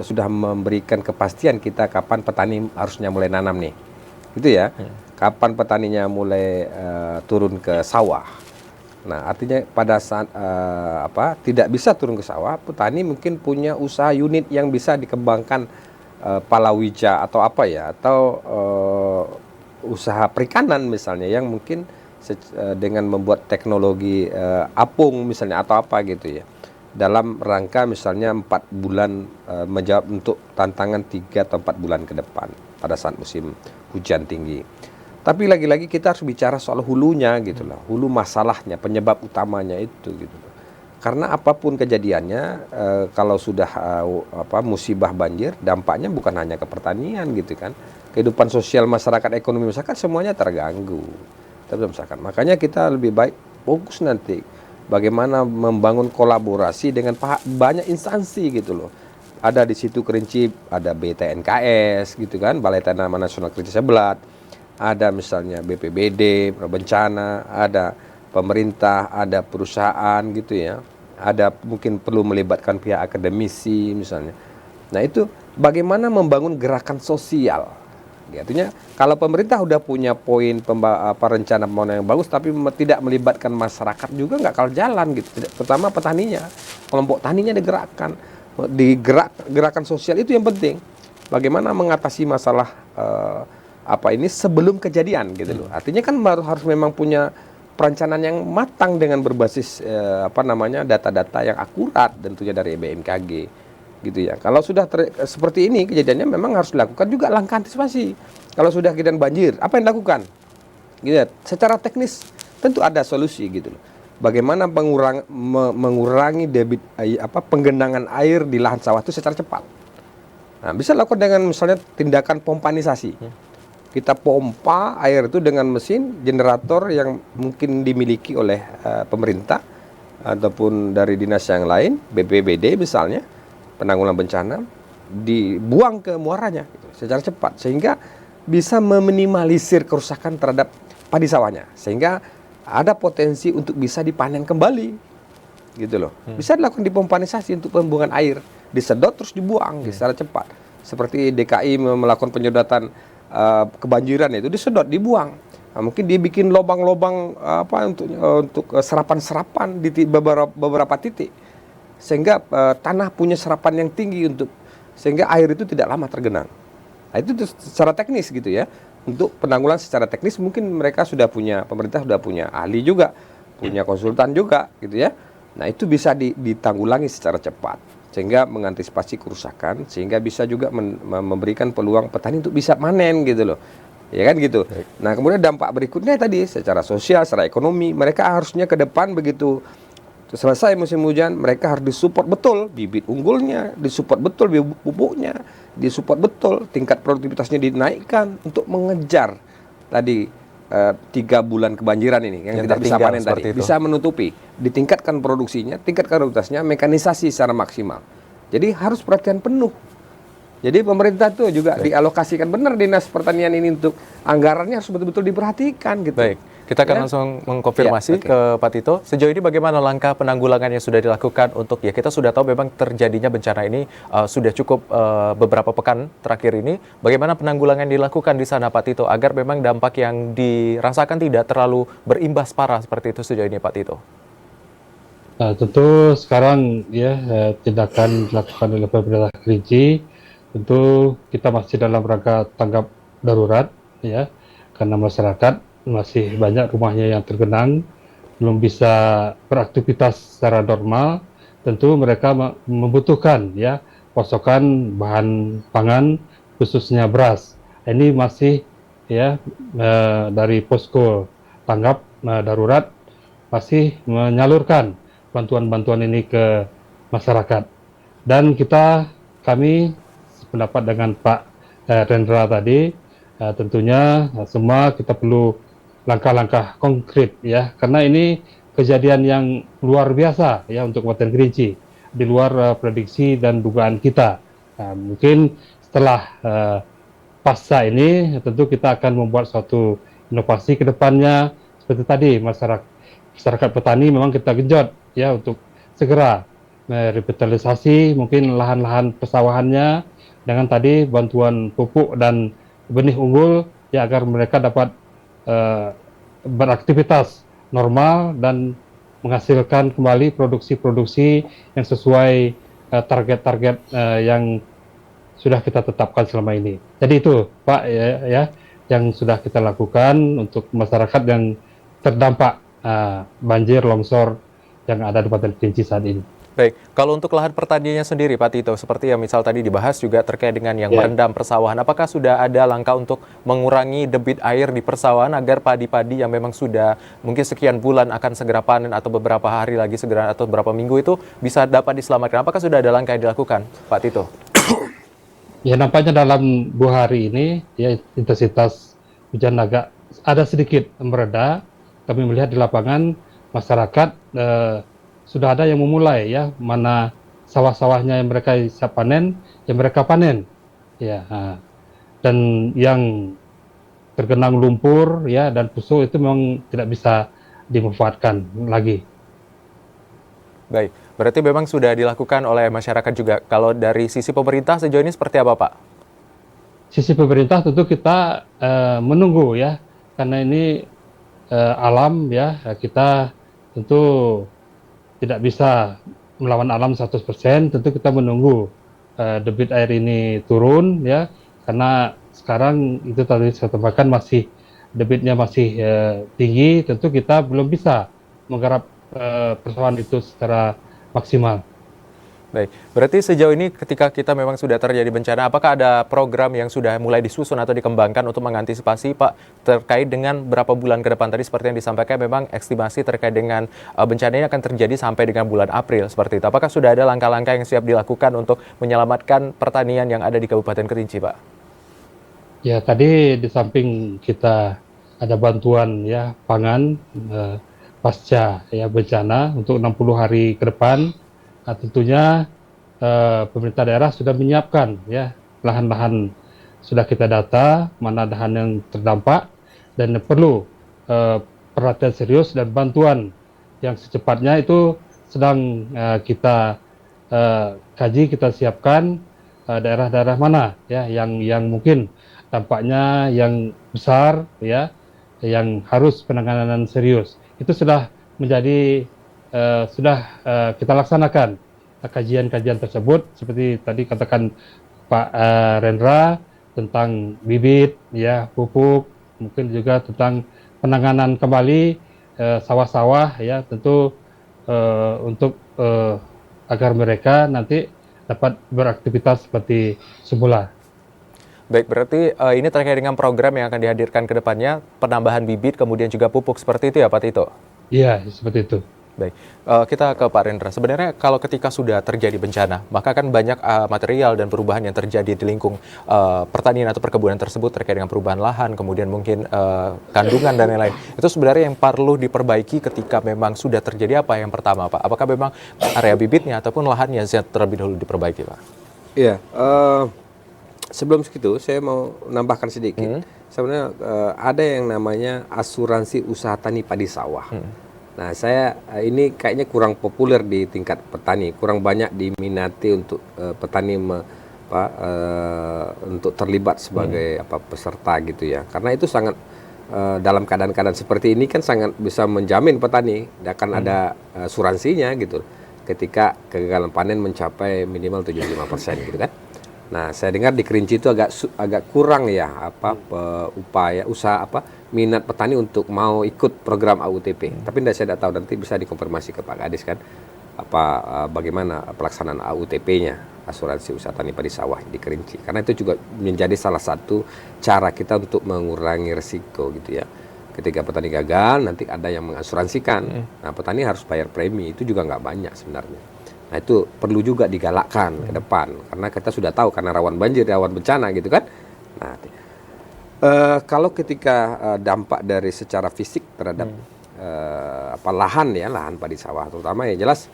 Speaker 2: sudah memberikan kepastian kita kapan petani harusnya mulai nanam nih, gitu ya. Kapan petaninya mulai turun ke sawah. Nah, artinya pada saat tidak bisa turun ke sawah, petani mungkin punya usaha unit yang bisa dikembangkan, palawija atau apa ya, atau usaha perikanan misalnya yang mungkin dengan membuat teknologi apung misalnya atau apa gitu ya, dalam rangka misalnya 4 bulan menjawab untuk tantangan 3 atau 4 bulan ke depan pada saat musim hujan tinggi. Tapi lagi-lagi kita harus bicara soal hulunya gitu loh, hulu masalahnya, penyebab utamanya itu gitu loh. Karena apapun kejadiannya, kalau sudah musibah banjir, dampaknya bukan hanya ke pertanian gitu kan. Kehidupan sosial masyarakat, ekonomi masyarakat semuanya terganggu. Makanya kita lebih baik fokus nanti bagaimana membangun kolaborasi dengan banyak instansi gitu loh. Ada di situ kerinci, ada BTNKS gitu kan, Balai Tanaman Nasional Kerinci Sebelat, ada misalnya BPBD, bencana, ada pemerintah, ada perusahaan gitu ya, ada mungkin perlu melibatkan pihak akademisi misalnya. Nah itu bagaimana membangun gerakan sosial. Artinya kalau pemerintah udah punya poin rencana pembangunan yang bagus tapi tidak melibatkan masyarakat juga nggak akan jalan gitu. Pertama petaninya, kelompok taninya digerakkan, gerakan sosial itu yang penting. Bagaimana mengatasi masalah ini sebelum kejadian gitu loh. Artinya kan harus memang punya perencanaan yang matang dengan berbasis data-data yang akurat tentunya dari BMKG. Gitu ya. Kalau sudah seperti ini kejadiannya memang harus dilakukan juga langkah antisipasi. Kalau sudah kejadian banjir, apa yang dilakukan? Gitu ya. Secara teknis tentu ada solusi gitu loh. Bagaimana mengurangi debit penggenangan air di lahan sawah itu secara cepat. Nah, bisa dilakukan dengan misalnya tindakan pompanisasi. Kita pompa air itu dengan mesin generator yang mungkin dimiliki oleh pemerintah ataupun dari dinas yang lain, BPBD misalnya, penanggulangan bencana, dibuang ke muaranya gitu, secara cepat sehingga bisa meminimalisir kerusakan terhadap padi sawahnya, sehingga ada potensi untuk bisa dipanen kembali gitu loh. Bisa dilakukan dipompanisasi untuk pembuangan air, disedot terus dibuang secara cepat. Seperti DKI melakukan penyedotan kebanjiran itu, disedot dibuang. Nah, mungkin dia bikin lubang-lubang untuk serapan-serapan di beberapa titik, sehingga tanah punya serapan yang tinggi sehingga air itu tidak lama tergenang. Nah, itu secara teknis gitu ya. Untuk penanggulangan secara teknis mungkin pemerintah sudah punya ahli juga, punya konsultan juga gitu ya. Nah, itu bisa ditanggulangi secara cepat sehingga mengantisipasi kerusakan, sehingga bisa juga memberikan peluang petani untuk bisa panen gitu loh. Ya kan gitu. Nah, kemudian dampak berikutnya tadi secara sosial, secara ekonomi, mereka harusnya ke depan begitu selesai musim hujan, mereka harus disupport betul bibit unggulnya, disupport betul pupuknya, disupport betul tingkat produktivitasnya dinaikkan untuk mengejar tadi 3 bulan kebanjiran ini yang tidak bisa panen tadi, bisa menutupi, ditingkatkan produksinya, tingkatkan produktivitasnya, mekanisasi secara maksimal. Jadi harus perhatian penuh. Jadi pemerintah tuh juga dialokasikan benar dinas pertanian ini untuk anggarannya harus betul-betul diperhatikan gitu.
Speaker 1: Baik. Kita akan langsung mengkonfirmasi ke Pak Tito. Sejauh ini bagaimana langkah penanggulangan yang sudah dilakukan untuk, ya kita sudah tahu memang terjadinya bencana ini sudah cukup beberapa pekan terakhir ini. Bagaimana penanggulangan dilakukan di sana Pak Tito agar memang dampak yang dirasakan tidak terlalu berimbas parah seperti itu sejauh ini Pak Tito?
Speaker 3: Nah, tentu sekarang tindakan dilakukan oleh pemerintah Kerinci, tentu kita masih dalam rangka tanggap darurat ya, karena masyarakat masih banyak rumahnya yang tergenang, belum bisa beraktivitas secara normal. Tentu mereka membutuhkan pasokan bahan pangan khususnya beras. Ini masih ya dari posko tanggap darurat masih menyalurkan bantuan-bantuan ini ke masyarakat. Dan kami sependapat dengan Pak Rendra tadi, tentunya semua kita perlu langkah-langkah konkret ya, karena ini kejadian yang luar biasa ya untuk Kabupaten Kerinci, di luar prediksi dan dugaan kita. Mungkin setelah pasca ini tentu kita akan membuat suatu inovasi ke depannya, seperti tadi masyarakat petani memang kita genjot ya untuk segera merevitalisasi mungkin lahan-lahan persawahannya dengan tadi bantuan pupuk dan benih unggul ya, agar mereka dapat beraktivitas normal dan menghasilkan kembali produksi-produksi yang sesuai target-target yang sudah kita tetapkan selama ini. Jadi itu Pak ya yang sudah kita lakukan untuk masyarakat yang terdampak banjir longsor yang ada di Kabupaten Kerinci saat ini.
Speaker 1: Baik, kalau untuk lahan pertaniannya sendiri Pak Tito, seperti yang misal tadi dibahas juga terkait dengan yang merendam persawahan, apakah sudah ada langkah untuk mengurangi debit air di persawahan agar padi-padi yang memang sudah mungkin sekian bulan akan segera panen atau beberapa hari lagi segera atau beberapa minggu itu bisa dapat diselamatkan? Apakah sudah ada langkah yang dilakukan Pak Tito?
Speaker 3: Ya, nampaknya dalam 2 hari ini ya intensitas hujan agak ada sedikit mereda. Kami melihat di lapangan masyarakat sudah ada yang memulai ya, mana sawah-sawahnya yang mereka siap panen, yang mereka panen. Ya, dan yang tergenang lumpur ya dan pusuh itu memang tidak bisa dimanfaatkan lagi.
Speaker 1: Baik, berarti memang sudah dilakukan oleh masyarakat juga. Kalau dari sisi pemerintah sejauh ini seperti apa Pak?
Speaker 3: Sisi pemerintah tentu kita menunggu ya, karena ini alam ya, kita tentu tidak bisa melawan alam 100%, tentu kita menunggu debit air ini turun ya, karena sekarang itu tadi saya tambahkan masih debitnya masih tinggi, tentu kita belum bisa menggarap persawahan itu secara maksimal.
Speaker 1: Baik, berarti sejauh ini ketika kita memang sudah terjadi bencana, apakah ada program yang sudah mulai disusun atau dikembangkan untuk mengantisipasi Pak terkait dengan berapa bulan ke depan? Tadi seperti yang disampaikan memang estimasi terkait dengan bencana ini akan terjadi sampai dengan bulan April seperti itu. Apakah sudah ada langkah-langkah yang siap dilakukan untuk menyelamatkan pertanian yang ada di Kabupaten Kerinci Pak?
Speaker 3: Ya, tadi di samping kita ada bantuan ya pangan pasca ya bencana untuk 60 hari ke depan. Nah, tentunya pemerintah daerah sudah menyiapkan ya lahan-lahan, sudah kita data mana lahan yang terdampak dan perlu perhatian serius dan bantuan yang secepatnya itu sedang kita kaji, kita siapkan daerah-daerah mana ya yang mungkin dampaknya yang besar ya, yang harus penanganan serius. Itu sudah menjadi kita laksanakan kajian-kajian tersebut, seperti tadi katakan Pak Rendra tentang bibit, ya pupuk, mungkin juga tentang penanganan kembali sawah-sawah, ya tentu untuk agar mereka nanti dapat beraktivitas seperti semula.
Speaker 1: Baik, berarti ini terkait dengan program yang akan dihadirkan ke depannya, penambahan bibit, kemudian juga pupuk, seperti itu ya Pak Tito?
Speaker 3: Iya, seperti itu.
Speaker 1: Baik, kita ke Pak Rendra. Sebenarnya kalau ketika sudah terjadi bencana, maka kan banyak material dan perubahan yang terjadi di lingkung pertanian atau perkebunan tersebut terkait dengan perubahan lahan, kemudian mungkin kandungan dan lain-lain. Itu sebenarnya yang perlu diperbaiki ketika memang sudah terjadi apa yang pertama, Pak? Apakah memang area bibitnya ataupun lahannya yang terlebih dahulu diperbaiki, Pak?
Speaker 2: Iya, sebelum segitu saya mau nambahkan sedikit. Sebenarnya ada yang namanya asuransi usaha tani padi sawah. Nah, ini kayaknya kurang populer di tingkat petani, kurang banyak diminati untuk petani untuk terlibat sebagai peserta gitu ya. Karena itu sangat dalam keadaan-keadaan seperti ini kan sangat bisa menjamin petani akan ada asuransinya gitu. Ketika kegagalan panen mencapai minimal 75% gitu kan. Nah, saya dengar di Kerinci itu agak kurang ya minat petani untuk mau ikut program AUTP. Tapi saya tidak tahu, nanti bisa dikonfirmasi ke Pak Kadis kan. bagaimana pelaksanaan AUTP-nya, asuransi usaha tani padi sawah di Kerinci. Karena itu juga menjadi salah satu cara kita untuk mengurangi risiko gitu ya. Ketika petani gagal, nanti ada yang mengasuransikan. Nah, petani harus bayar premi, itu juga nggak banyak sebenarnya. Nah, itu perlu juga digalakkan ke depan, karena kita sudah tahu karena rawan banjir, rawan bencana gitu kan. Nah, kalau ketika dampak dari secara fisik terhadap lahan padi sawah, terutama ya jelas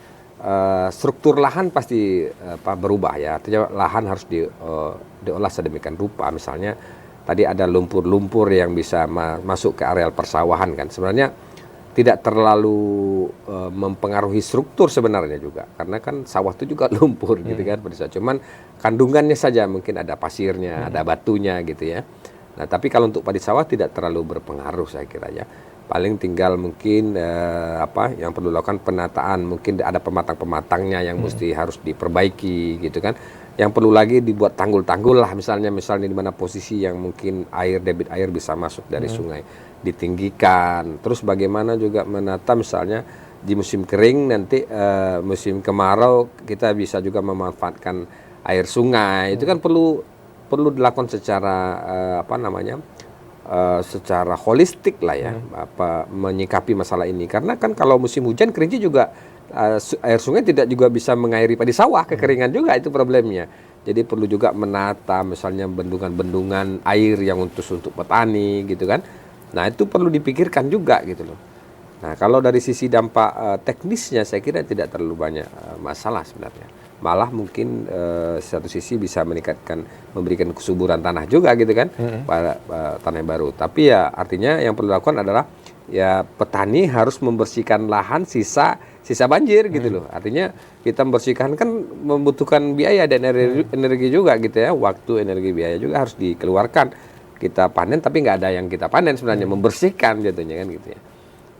Speaker 2: struktur lahan pasti berubah ya. Artinya lahan harus diolah sedemikian rupa. Misalnya tadi ada lumpur-lumpur yang bisa masuk ke areal persawahan kan. Sebenarnya tidak terlalu mempengaruhi struktur sebenarnya juga. Karena kan sawah itu juga lumpur gitu kan. Cuman kandungannya saja mungkin ada pasirnya, ada batunya gitu ya. Nah, tapi kalau untuk padi sawah tidak terlalu berpengaruh saya kira ya. Paling tinggal mungkin yang perlu dilakukan penataan, mungkin ada pematang-pematangnya yang mesti harus diperbaiki gitu kan. Yang perlu lagi dibuat tanggul-tanggul lah misalnya di mana posisi yang mungkin debit air bisa masuk dari sungai ditinggikan. Terus bagaimana juga menata misalnya di musim kering nanti musim kemarau kita bisa juga memanfaatkan air sungai. Itu kan perlu dilakukan secara secara holistik lah ya, menyikapi masalah ini. Karena kan kalau musim hujan Kerinci juga air sungai tidak juga bisa mengairi padi sawah, kekeringan juga itu problemnya. Jadi perlu juga menata misalnya bendungan-bendungan air yang untuk petani gitu kan. Nah, itu perlu dipikirkan juga gitu loh. Nah, kalau dari sisi dampak teknisnya saya kira tidak terlalu banyak masalah sebenarnya. Malah mungkin satu sisi bisa memberikan kesuburan tanah juga gitu kan, pada tanah yang baru. Tapi ya artinya yang perlu dilakukan adalah ya petani harus membersihkan lahan sisa banjir gitu loh. Artinya kita membersihkan kan membutuhkan biaya dan energi juga gitu ya, waktu, energi, biaya juga harus dikeluarkan. Kita panen tapi nggak ada yang kita panen sebenarnya, membersihkan jatuhnya kan gitu ya.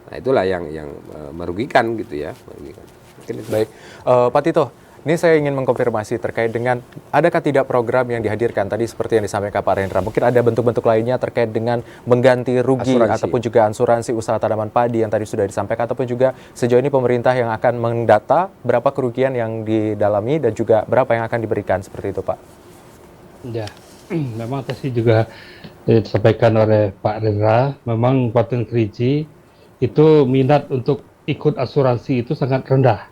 Speaker 2: Nah, itulah yang merugikan gitu ya. Mungkin itu.
Speaker 1: Baik, Pak Tito, ini saya ingin mengkonfirmasi terkait dengan adakah tidak program yang dihadirkan tadi seperti yang disampaikan Pak Rendra. Mungkin ada bentuk-bentuk lainnya terkait dengan mengganti rugi ataupun juga asuransi usaha tanaman padi yang tadi sudah disampaikan, ataupun juga sejauh ini pemerintah yang akan mendata berapa kerugian yang didalami dan juga berapa yang akan diberikan seperti itu, Pak.
Speaker 3: Ya, memang tadi juga disampaikan oleh Pak Rendra, memang Kabupaten Kerinci itu minat untuk ikut asuransi itu sangat rendah,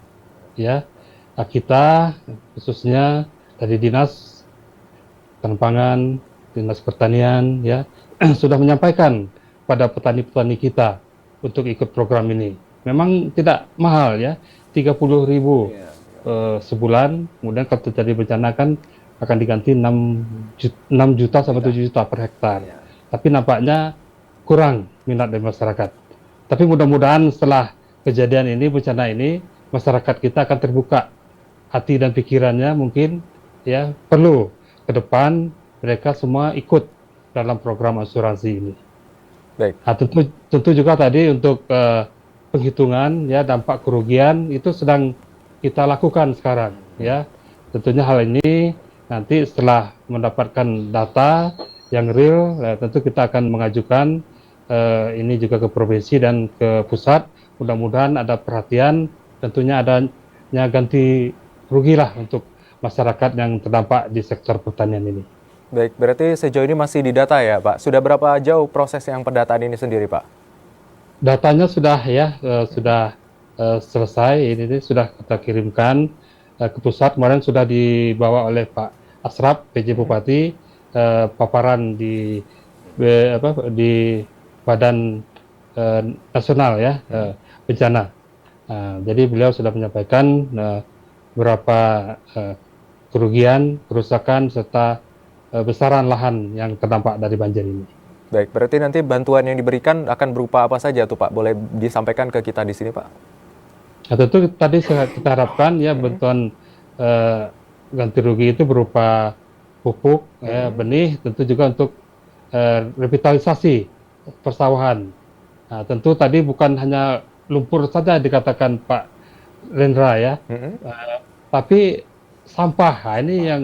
Speaker 3: ya. Nah, kita khususnya dari Dinas Pangan, Dinas Pertanian, ya sudah menyampaikan pada petani-petani kita untuk ikut program ini. Memang tidak mahal ya, 30.000 sebulan. Kemudian kalau terjadi bencana kan akan diganti 6 juta sampai 7 juta per hektar. Tapi nampaknya kurang minat dari masyarakat. Tapi mudah-mudahan setelah kejadian ini, bencana ini, masyarakat kita akan terbuka hati dan pikirannya, mungkin ya perlu ke depan mereka semua ikut dalam program asuransi ini.
Speaker 1: Baik.
Speaker 3: Nah, tentu juga tadi untuk penghitungan ya dampak kerugian itu sedang kita lakukan sekarang ya. Tentunya hal ini nanti setelah mendapatkan data yang real, tentu kita akan mengajukan ini juga ke provinsi dan ke pusat. Mudah-mudahan ada perhatian, tentunya adanya ganti rugi lah untuk masyarakat yang terdampak di sektor pertanian ini.
Speaker 1: Baik, berarti sejauh ini masih didata ya, Pak. Sudah berapa jauh proses yang pendataan ini sendiri, Pak?
Speaker 3: Datanya sudah ya, sudah selesai. Ini sudah kita kirimkan ke pusat. Kemarin sudah dibawa oleh Pak Asraf, PJ Bupati, paparan di Badan Nasional ya bencana. Jadi beliau sudah menyampaikan berapa kerugian, kerusakan serta besaran lahan yang terdampak dari banjir ini.
Speaker 1: Baik, berarti nanti bantuan yang diberikan akan berupa apa saja tuh, Pak? Boleh disampaikan ke kita di sini, Pak?
Speaker 3: Nah, tentu tadi kita harapkan ya bantuan ganti rugi itu berupa pupuk, benih, tentu juga untuk revitalisasi persawahan. Nah, tentu tadi bukan hanya lumpur saja dikatakan Pak Rendra ya, tapi sampah. Nah, ini yang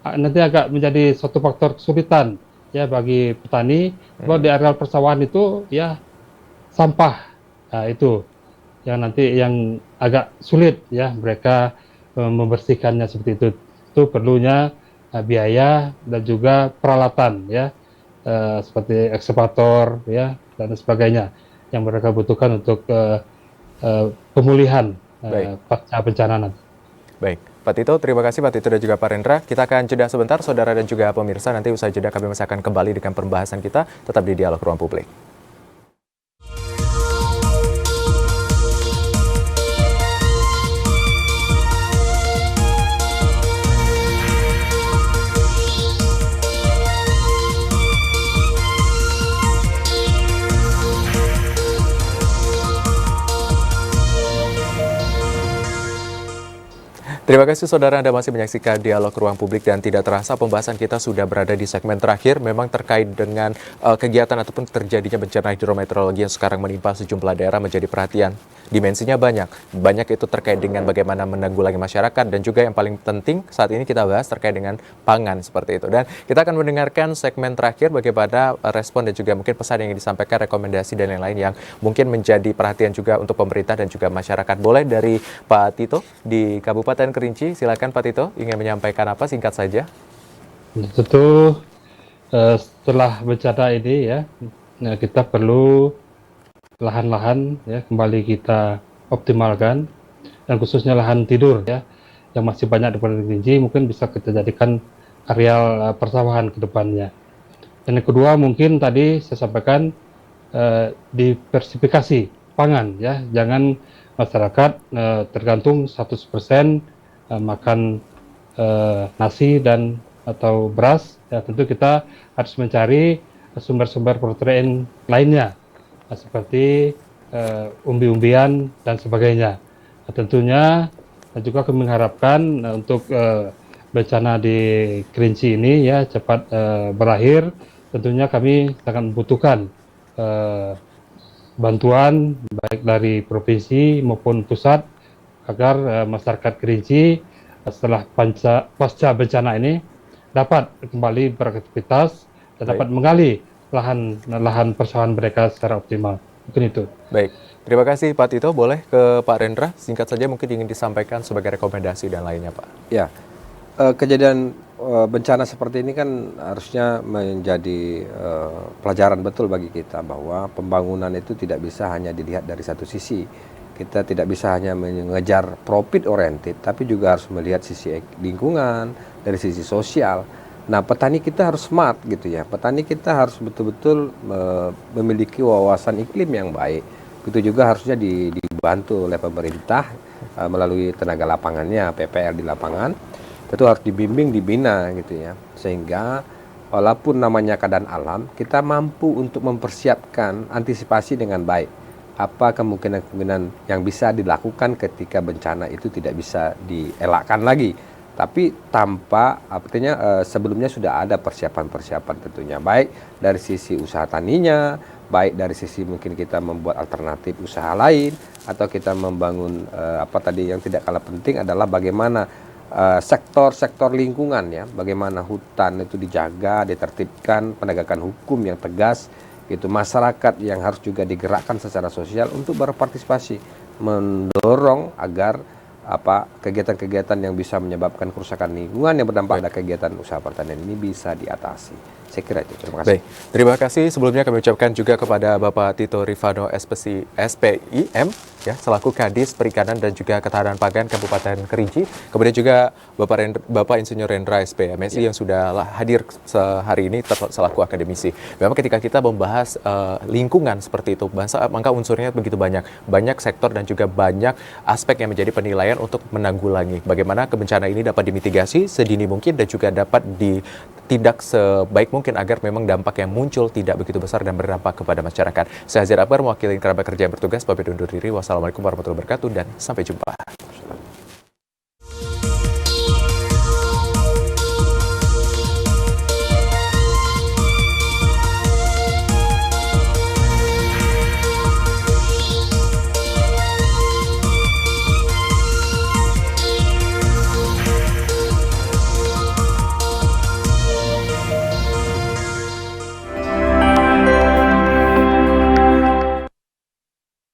Speaker 3: nanti agak menjadi suatu faktor kesulitan ya bagi petani. Bahwa di areal persawahan itu ya sampah, nah, itu yang nanti yang agak sulit ya mereka membersihkannya seperti itu. Itu perlunya biaya dan juga peralatan ya, seperti ekskavator ya dan sebagainya yang mereka butuhkan untuk pemulihan
Speaker 1: Baik.
Speaker 3: pasca bencana nanti.
Speaker 1: Baik, Pak Tito, terima kasih Pak Tito dan juga Pak Rendra. Kita akan jeda sebentar, saudara dan juga pemirsa. Nanti usai jeda kami masih akan kembali dengan pembahasan kita, tetap di Dialog Ruang Publik. Terima kasih saudara Anda masih menyaksikan Dialog Ruang Publik dan tidak terasa pembahasan kita sudah berada di segmen terakhir. Memang terkait dengan kegiatan ataupun terjadinya bencana hidrometeorologi yang sekarang menimpa sejumlah daerah menjadi perhatian. Dimensinya banyak. Banyak itu terkait dengan bagaimana menanggulangi masyarakat dan juga yang paling penting saat ini kita bahas terkait dengan pangan seperti itu. Dan kita akan mendengarkan segmen terakhir bagaimana respon dan juga mungkin pesan yang disampaikan, rekomendasi dan lain-lain yang mungkin menjadi perhatian juga untuk pemerintah dan juga masyarakat. Boleh dari Pak Tito di Kabupaten Kerinci, silakan Pak Tito, ingin menyampaikan apa singkat saja?
Speaker 3: Tentu setelah bencana ini ya, kita perlu lahan-lahan ya kembali kita optimalkan, dan khususnya lahan tidur ya yang masih banyak di Kabupaten Kerinci mungkin bisa kita jadikan areal persawahan ke depannya. Dan yang kedua mungkin tadi saya sampaikan diversifikasi pangan ya, jangan masyarakat tergantung 100% makan nasi dan atau beras ya, tentu kita harus mencari sumber-sumber protein lainnya seperti umbi-umbian dan sebagainya. Tentunya juga kami mengharapkan untuk bencana di Kerinci ini ya cepat berakhir. Tentunya kami sangat membutuhkan bantuan baik dari provinsi maupun pusat agar masyarakat Kerinci setelah pasca bencana ini dapat kembali beraktivitas dan dapat menggali lahan persawahan mereka secara optimal. Mungkin itu.
Speaker 1: Baik, terima kasih Pak Tito. Boleh ke Pak Rendra, singkat saja mungkin ingin disampaikan sebagai rekomendasi dan lainnya Pak.
Speaker 2: Ya, kejadian bencana seperti ini kan harusnya menjadi pelajaran betul bagi kita bahwa pembangunan itu tidak bisa hanya dilihat dari satu sisi. Kita tidak bisa hanya mengejar profit oriented, tapi juga harus melihat sisi lingkungan, dari sisi sosial. Nah, petani kita harus smart gitu ya. Petani kita harus betul-betul memiliki wawasan iklim yang baik. Itu juga harusnya dibantu oleh pemerintah melalui tenaga lapangannya, PPL di lapangan. Itu harus dibimbing, dibina gitu ya. Sehingga walaupun namanya keadaan alam, kita mampu untuk mempersiapkan antisipasi dengan baik. Apa kemungkinan-kemungkinan yang bisa dilakukan ketika bencana itu tidak bisa dielakkan lagi. Tapi tanpa, artinya sebelumnya sudah ada persiapan-persiapan tentunya. Baik dari sisi usaha taninya, baik dari sisi mungkin kita membuat alternatif usaha lain, atau kita membangun apa tadi yang tidak kalah penting adalah bagaimana sektor-sektor lingkungan ya, bagaimana hutan itu dijaga, ditertibkan, penegakan hukum yang tegas, itu masyarakat yang harus juga digerakkan secara sosial untuk berpartisipasi, mendorong agar kegiatan-kegiatan yang bisa menyebabkan kerusakan lingkungan yang berdampak pada kegiatan usaha pertanian ini bisa diatasi. Saya kira itu. Terima kasih.
Speaker 1: Baik, terima kasih. Sebelumnya kami ucapkan juga kepada Bapak Tito Rifano SPIM, ya, selaku Kadis Perikanan dan juga Ketahanan Pangan Kabupaten Kerinci. Kemudian juga Bapak Insinyur Rendra SPMSI yang sudah hadir sehari ini selaku akademisi. Memang ketika kita membahas lingkungan seperti itu, maka unsurnya begitu banyak. Banyak sektor dan juga banyak aspek yang menjadi penilaian untuk menanggulangi. Bagaimana kebencana ini dapat dimitigasi sedini mungkin dan juga dapat ditindak sebaik mungkin agar memang dampak yang muncul tidak begitu besar dan berdampak kepada masyarakat. Saya Hazir Akbar, mewakili kerabat kerja yang bertugas, pamit undur diri. Wassalamualaikum warahmatullahi wabarakatuh dan sampai jumpa.